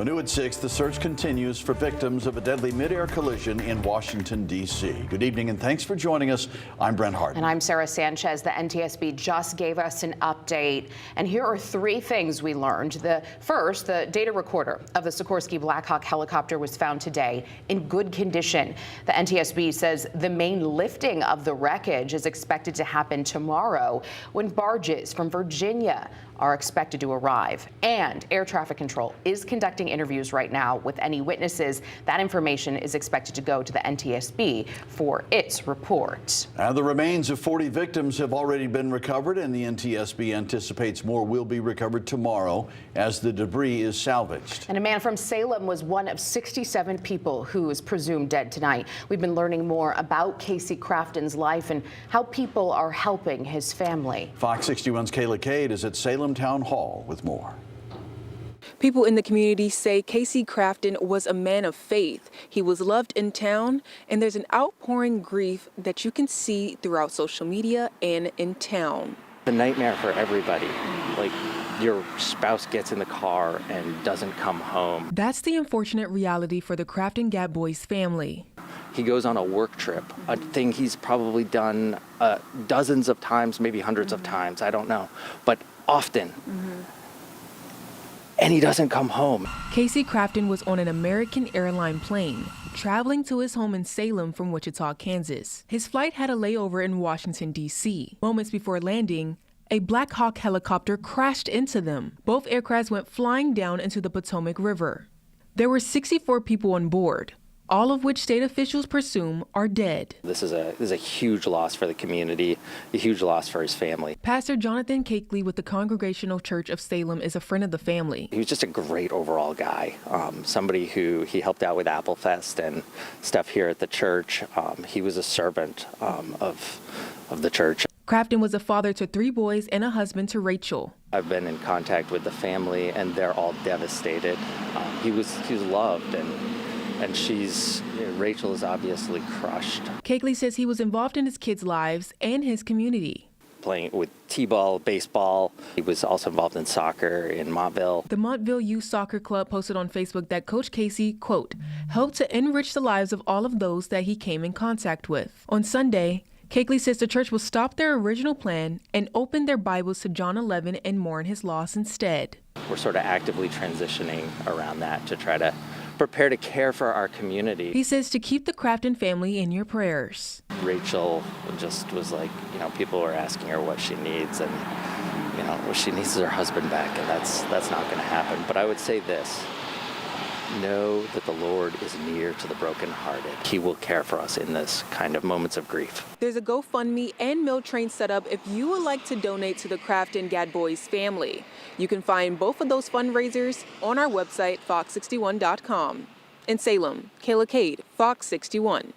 Well, new at 6, the search continues for victims of a deadly mid-air collision in Washington, D.C. Good evening and thanks for joining us. I'm Brent Harden. And I'm Sarah Sanchez. The NTSB just gave us an update. And here are 3 things we learned. The first, the data recorder of the Sikorsky Black Hawk helicopter was found today in good condition. The NTSB says the main lifting of the wreckage is expected to happen tomorrow when barges from Virginia are expected to arrive. And air traffic control is conducting interviews right now with any witnesses. That information is expected to go to the NTSB for its report. The remains of 40 victims have already been recovered, and the NTSB anticipates more will be recovered tomorrow as the debris is salvaged. And a man from Salem was one of 67 people who is presumed dead tonight. We've been learning more about Casey Crafton's life and how people are helping his family. Fox 61's Kayla Cade is at Salem Town Hall with more. People in the community say Casey Crafton was a man of faith. He was loved in town, and there's an outpouring grief that you can see throughout social media and in town. A nightmare for everybody. Like, your spouse gets in the car and doesn't come home. That's the unfortunate reality for the Crafton Gap Boys family. He goes on a work trip, a thing he's probably done dozens of times, maybe hundreds of times, I don't know, but often. And he doesn't come home. Casey Crafton was on an American airline plane, traveling to his home in Salem from Wichita, Kansas. His flight had a layover in Washington, D.C. Moments before landing, a Black Hawk helicopter crashed into them. Both aircrafts went flying down into the Potomac River. There were 64 people on board, all of which state officials presume are dead. This is a huge loss for the community, a huge loss for his family. Pastor Jonathan Cakeley with the Congregational Church of Salem is a friend of the family. He was just a great overall guy, somebody who he helped out with Apple Fest and stuff here at the church. He was a servant of the church. Crafton was a father to 3 boys and a husband to Rachel. I've been in contact with the family and they're all devastated. He was loved and Rachel is obviously crushed. Cakeley says he was involved in his kids' lives and his community. Playing with t-ball, baseball. He was also involved in soccer in Montville. The Montville Youth Soccer Club posted on Facebook that Coach Casey, quote, helped to enrich the lives of all of those that he came in contact with. On Sunday, Cakeley says the church will stop their original plan and open their Bibles to John 11 and mourn his loss instead. We're sort of actively transitioning around that to try to prepare to care for our community. He says to keep the Crafton family in your prayers. Rachel just was like, people were asking her what she needs, and what she needs is her husband back, and that's not going to happen. But I would say this: know that the Lord is near to the brokenhearted. He will care for us in this kind of moments of grief. There's a GoFundMe and meal train set up if you would like to donate to the Crafton Gap Boys family. You can find both of those fundraisers on our website, fox61.com. In Salem, Kayla Cade, Fox 61.